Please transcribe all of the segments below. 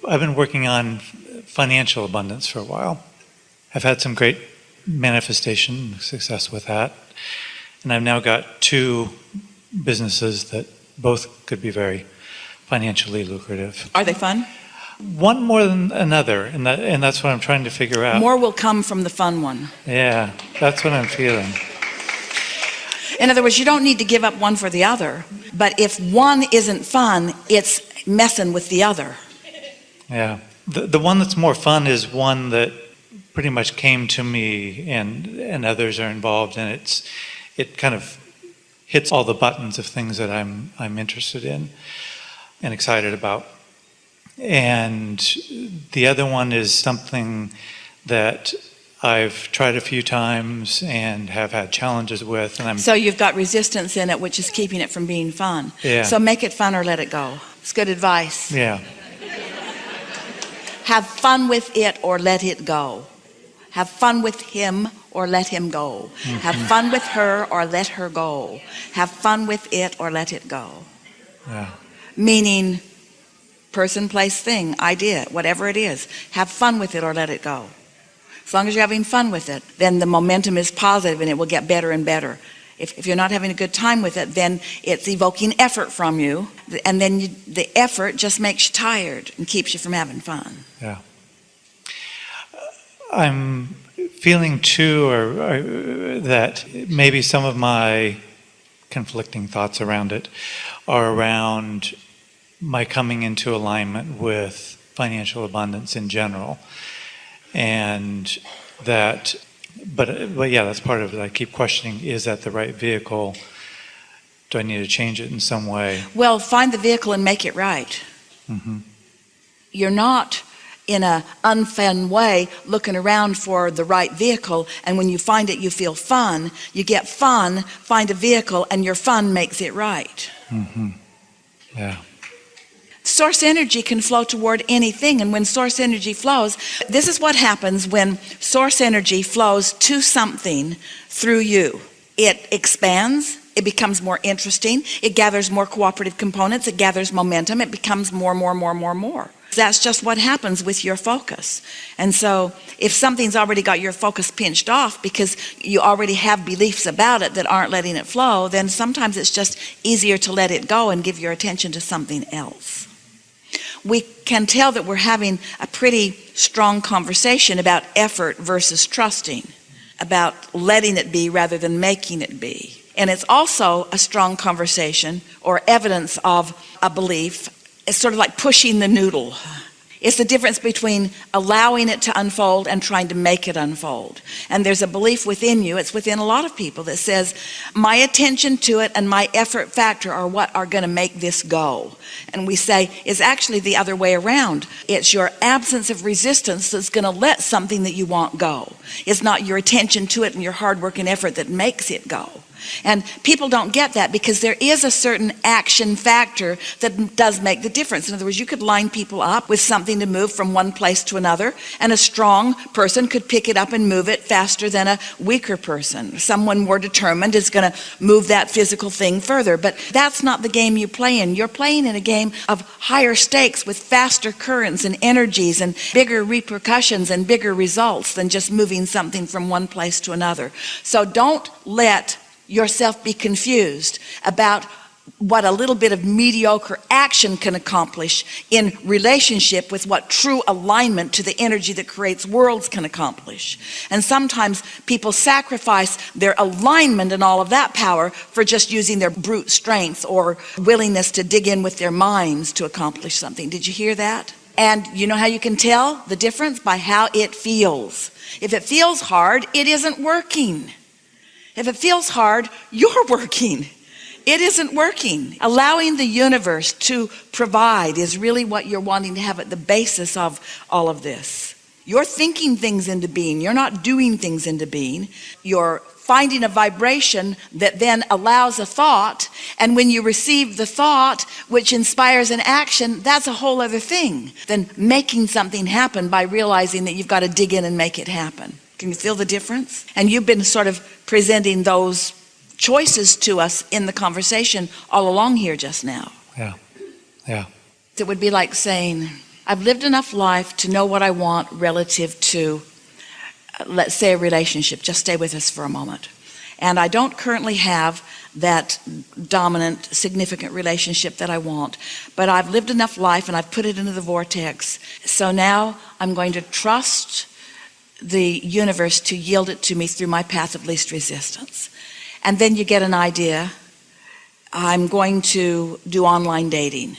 I've been working on financial abundance for a while. I've had some great manifestation success with that. And I've now got 2 businesses that both could be very financially lucrative. Are they fun? One more than another, and that's what I'm trying to figure out. More will come from the fun one. Yeah, that's what I'm feeling. In other words, you don't need to give up one for the other, but if one isn't fun, it's messing with the other. Yeah. The one that's more fun is one that pretty much came to me, and others are involved, and it kind of hits all the buttons of things that I'm interested in and excited about. And the other one is something that I've tried a few times and have had challenges with, and So you've got resistance in it, which is keeping it from being fun. Yeah. So make it fun or let it go. It's good advice. Yeah. Have fun with it or let it go. Have fun with him or let him go. Mm-hmm. Have fun with her or let her go. Have fun with it or let it go. Yeah. Meaning person, place, thing, idea, whatever it is. Have fun with it or let it go. As long as you're having fun with it, then the momentum is positive and it will get better and better. If you're not having a good time with it, then it's evoking effort from you, and then the effort just makes you tired and keeps you from having fun. Yeah. I'm feeling too, that maybe some of my conflicting thoughts around it are around my coming into alignment with financial abundance in general, and that. But yeah, that's part of it. I keep questioning, is that the right vehicle? Do I need to change it in some way? Well, find the vehicle and make it right. Mm-hmm. You're not in an unfun way looking around for the right vehicle, and when you find it, you feel fun. You get fun, find a vehicle, and your fun makes it right. Mm-hmm. Yeah. Source energy can flow toward anything, and when source energy flows, this is what happens when source energy flows to something through you. It expands, it becomes more interesting, it gathers more cooperative components, it gathers momentum, it becomes more. That's just what happens with your focus. And so if something's already got your focus pinched off because you already have beliefs about it that aren't letting it flow, then sometimes it's just easier to let it go and give your attention to something else. We can tell that we're having a pretty strong conversation about effort versus trusting, about letting it be rather than making it be. And it's also a strong conversation or evidence of a belief. It's sort of like pushing the noodle. It's the difference between allowing it to unfold and trying to make it unfold. And there's a belief within you, it's within a lot of people, that says, my attention to it and my effort factor are what are going to make this go. And we say, it's actually the other way around. It's your absence of resistance that's going to let something that you want go. It's not your attention to it and your hard work and effort that makes it go. And people don't get that because there is a certain action factor that does make the difference. In other words, you could line people up with something to move from one place to another, and a strong person could pick it up and move it faster than a weaker person. Someone more determined is going to move that physical thing further. But that's not the game you play in. You're playing in a game of higher stakes with faster currents and energies and bigger repercussions and bigger results than just moving something from one place to another. So don't let yourself be confused about what a little bit of mediocre action can accomplish in relationship with what true alignment to the energy that creates worlds can accomplish. And sometimes people sacrifice their alignment and all of that power for just using their brute strength or willingness to dig in with their minds to accomplish something. Did you hear that? And you know how you can tell the difference? By how it feels. If it feels hard, it isn't working. If it feels hard, you're working. It isn't working. Allowing the universe to provide is really what you're wanting to have at the basis of all of this. You're thinking things into being. You're not doing things into being. You're finding a vibration that then allows a thought. And when you receive the thought, which inspires an action, that's a whole other thing than making something happen by realizing that you've got to dig in and make it happen. Can you feel the difference? And you've been sort of presenting those choices to us in the conversation all along here just now. Yeah. It would be like saying, I've lived enough life to know what I want relative to, let's say, a relationship. Just stay with us for a moment. And I don't currently have that dominant, significant relationship that I want. But I've lived enough life and I've put it into the vortex. So now I'm going to trust the universe to yield it to me through my path of least resistance. And then you get an idea. I'm going to do online dating.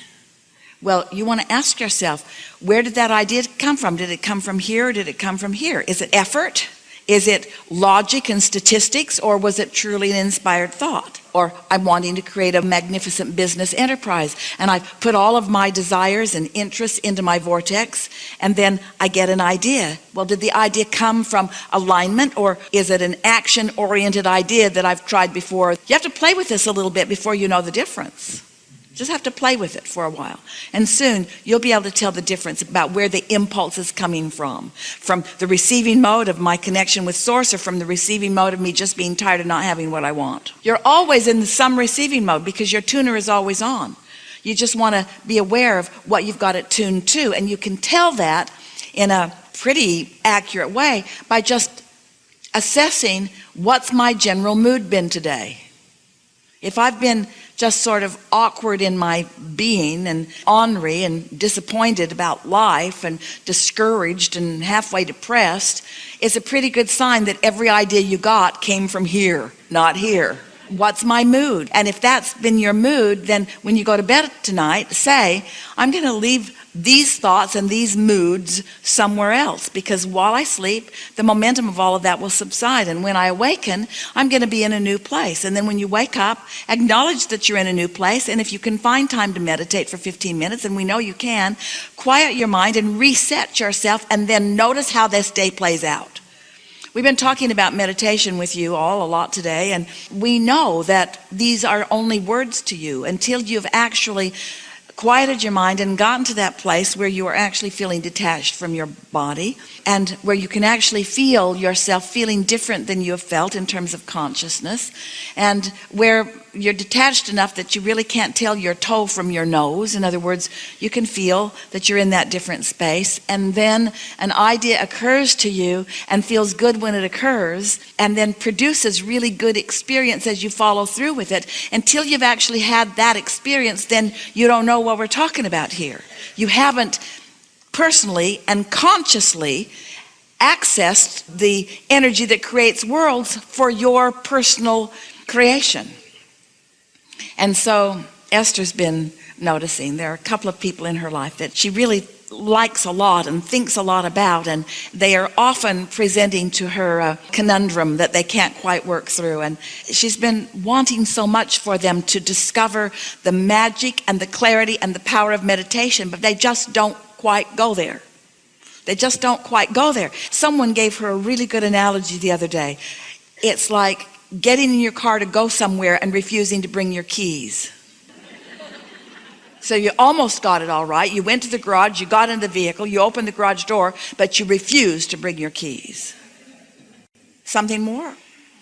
Well, you want to ask yourself, where did that idea come from? Did it come from here or did it come from here? Is it effort? Is it logic and statistics, or was it truly an inspired thought? Or I'm wanting to create a magnificent business enterprise, and I put all of my desires and interests into my vortex, and then I get an idea. Well, did the idea come from alignment, or is it an action-oriented idea that I've tried before? You have to play with this a little bit before you know the difference. Just have to play with it for a while. And soon you'll be able to tell the difference about where the impulse is coming from the receiving mode of my connection with Source, or from the receiving mode of me just being tired of not having what I want. You're always in some receiving mode because your tuner is always on. You just want to be aware of what you've got it tuned to. And you can tell that in a pretty accurate way by just assessing, what's my general mood been today? If I've been just sort of awkward in my being and ornery and disappointed about life and discouraged and halfway depressed, it's a pretty good sign that every idea you got came from here, not here. What's my mood? And if that's been your mood, then when you go to bed tonight, say, I'm going to leave these thoughts and these moods somewhere else, because while I sleep, the momentum of all of that will subside. And when I awaken, I'm going to be in a new place. And then when you wake up, acknowledge that you're in a new place. And if you can find time to meditate for 15 minutes, and we know you can, quiet your mind and reset yourself, and then notice how this day plays out. We've been talking about meditation with you all a lot today, and we know that these are only words to you until you've actually quieted your mind and gotten to that place where you are actually feeling detached from your body, and where you can actually feel yourself feeling different than you have felt in terms of consciousness, and where you're detached enough that you really can't tell your toe from your nose. In other words, you can feel that you're in that different space, and then an idea occurs to you and feels good when it occurs, and then produces really good experience as you follow through with it. Until you've actually had that experience, then you don't know what we're talking about here. You haven't personally and consciously accessed the energy that creates worlds for your personal creation. And so Esther's been noticing there are a couple of people in her life that she really likes a lot and thinks a lot about, and they are often presenting to her a conundrum that they can't quite work through. And she's been wanting so much for them to discover the magic and the clarity and the power of meditation, but they just don't quite go there. They just don't quite go there. Someone gave her a really good analogy the other day. It's like getting in your car to go somewhere and refusing to bring your keys. So you almost got it all right. You went to the garage, you got in the vehicle, you opened the garage door, but you refused to bring your keys. Something more?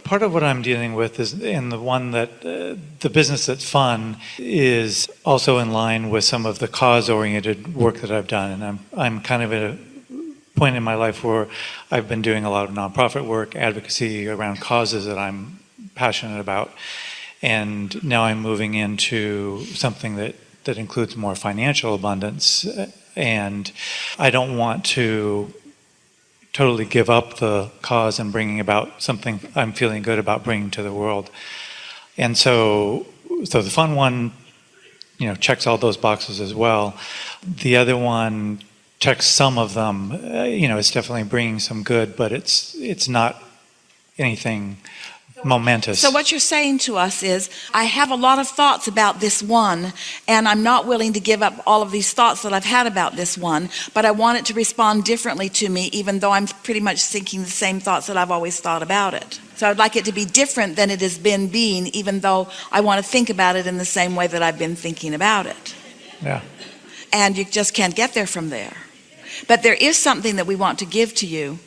Part of what I'm dealing with is in the one that the business that's fun is also in line with some of the cause-oriented work that I've done. And I'm kind of at a point in my life where I've been doing a lot of nonprofit work, advocacy around causes that I'm passionate about. And now I'm moving into something that includes more financial abundance. And I don't want to totally give up the cause and bringing about something I'm feeling good about bringing to the world. And so the fun one, checks all those boxes as well. The other one checks some of them. It's definitely bringing some good, but it's not anything momentous. So what you're saying to us is, I have a lot of thoughts about this one, and I'm not willing to give up all of these thoughts that I've had about this one, but I want it to respond differently to me, even though I'm pretty much thinking the same thoughts that I've always thought about it. So I'd like it to be different than it has been being, even though I want to think about it in the same way that I've been thinking about it. Yeah. And you just can't get there from there. But there is something that we want to give to you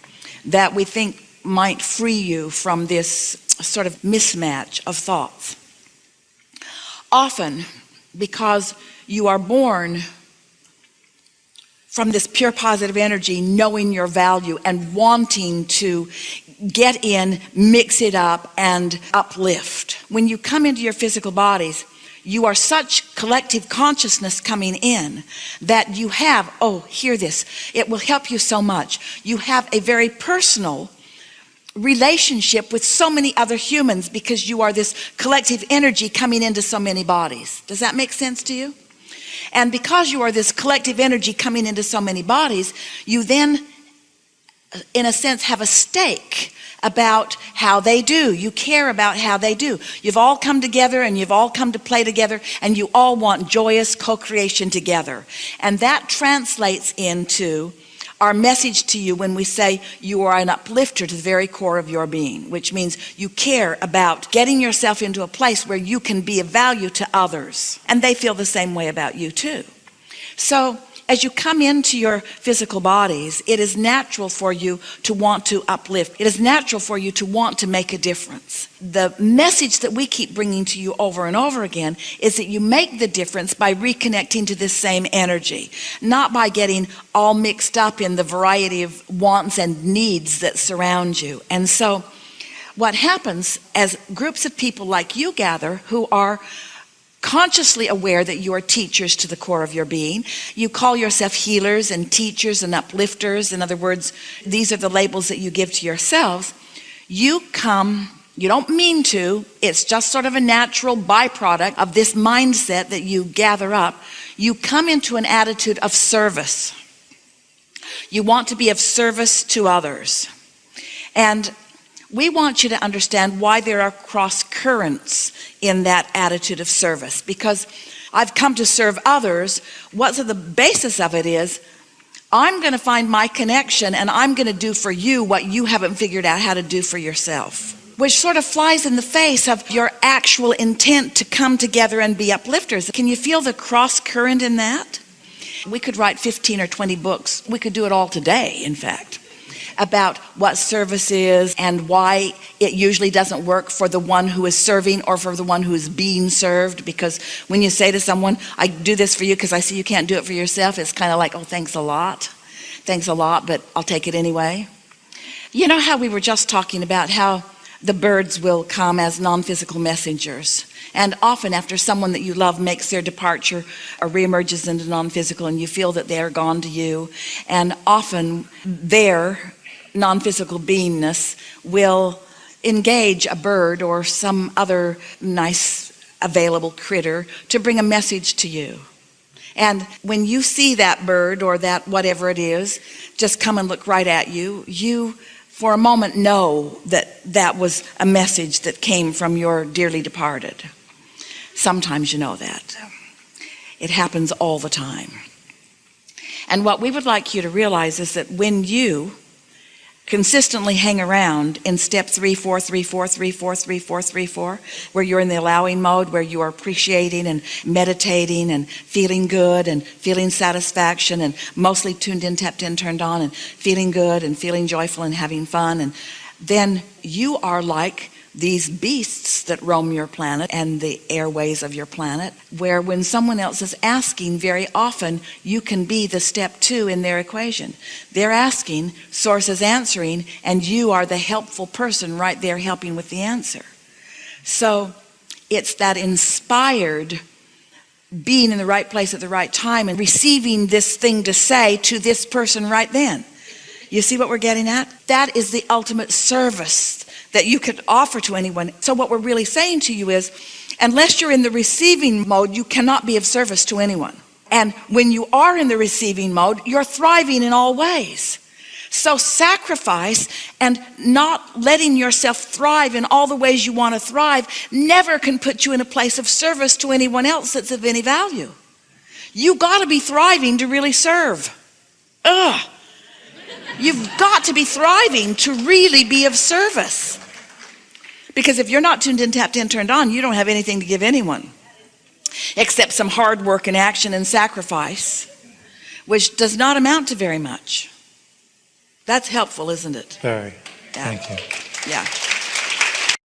that we think might free you from this sort of mismatch of thoughts. Often, because you are born from this pure positive energy, knowing your value and wanting to get in, mix it up, and uplift. When you come into your physical bodies, you are such collective consciousness coming in that you have, oh, hear this, it will help you so much. You have a very personal relationship with so many other humans because you are this collective energy coming into so many bodies. Does that make sense to you? And because you are this collective energy coming into so many bodies, you then, in a sense, have a stake about how they do. You care about how they do. You've all come together and you've all come to play together and you all want joyous co-creation together. And that translates into our message to you when we say you are an uplifter to the very core of your being, which means you care about getting yourself into a place where you can be of value to others. And they feel the same way about you too. So as you come into your physical bodies, it is natural for you to want to uplift. It is natural for you to want to make a difference. The message that we keep bringing to you over and over again is that you make the difference by reconnecting to this same energy, not by getting all mixed up in the variety of wants and needs that surround you. And so what happens as groups of people like you gather who are consciously aware that you are teachers to the core of your being. You call yourself healers and teachers and uplifters. In other words, these are the labels that you give to yourselves. You come, you don't mean to, it's just sort of a natural byproduct of this mindset that you gather up. You come into an attitude of service. You want to be of service to others. And we want you to understand why there are cross currents in that attitude of service. Because I've come to serve others, what's the basis of it is, I'm going to find my connection and I'm going to do for you what you haven't figured out how to do for yourself. Which sort of flies in the face of your actual intent to come together and be uplifters. Can you feel the cross current in that? We could write 15 or 20 books. We could do it all today, in fact, about what service is and why it usually doesn't work for the one who is serving or for the one who is being served. Because when you say to someone, I do this for you because I see you can't do it for yourself, it's kind of like, oh, thanks a lot, but I'll take it anyway. You know how we were just talking about how the birds will come as non-physical messengers, and often after someone that you love makes their departure or reemerges into non-physical and you feel that they're gone to you, and often their non-physical beingness will engage a bird or some other nice available critter to bring a message to you. And when you see that bird or that whatever it is just come and look right at you, you for a moment know that that was a message that came from your dearly departed. Sometimes you know that. It happens all the time. And what we would like you to realize is that when you consistently hang around in step 3, 4, 3, 4, 3, 4, 3, 4, 3, 4, where you're in the allowing mode, where you are appreciating and meditating and feeling good and feeling satisfaction and mostly tuned in, tapped in, turned on and feeling good and feeling joyful and having fun, and then you are like these beasts that roam your planet and the airways of your planet, where when someone else is asking, very often you can be the step 2 in their equation. They're asking, source is answering, and you are the helpful person right there helping with the answer. So it's that inspired being in the right place at the right time and receiving this thing to say to this person right then. You see what we're getting at? That is the ultimate service that you could offer to anyone. So what we're really saying to you is, unless you're in the receiving mode, you cannot be of service to anyone. And when you are in the receiving mode, you're thriving in all ways. So sacrifice and not letting yourself thrive in all the ways you want to thrive never can put you in a place of service to anyone else that's of any value. You got to be thriving to really serve. You've got to be thriving to really be of service. Because if you're not tuned in, tapped in, turned on, you don't have anything to give anyone except some hard work and action and sacrifice, which does not amount to very much. That's helpful, isn't it? Very. Yeah. Thank you. Yeah.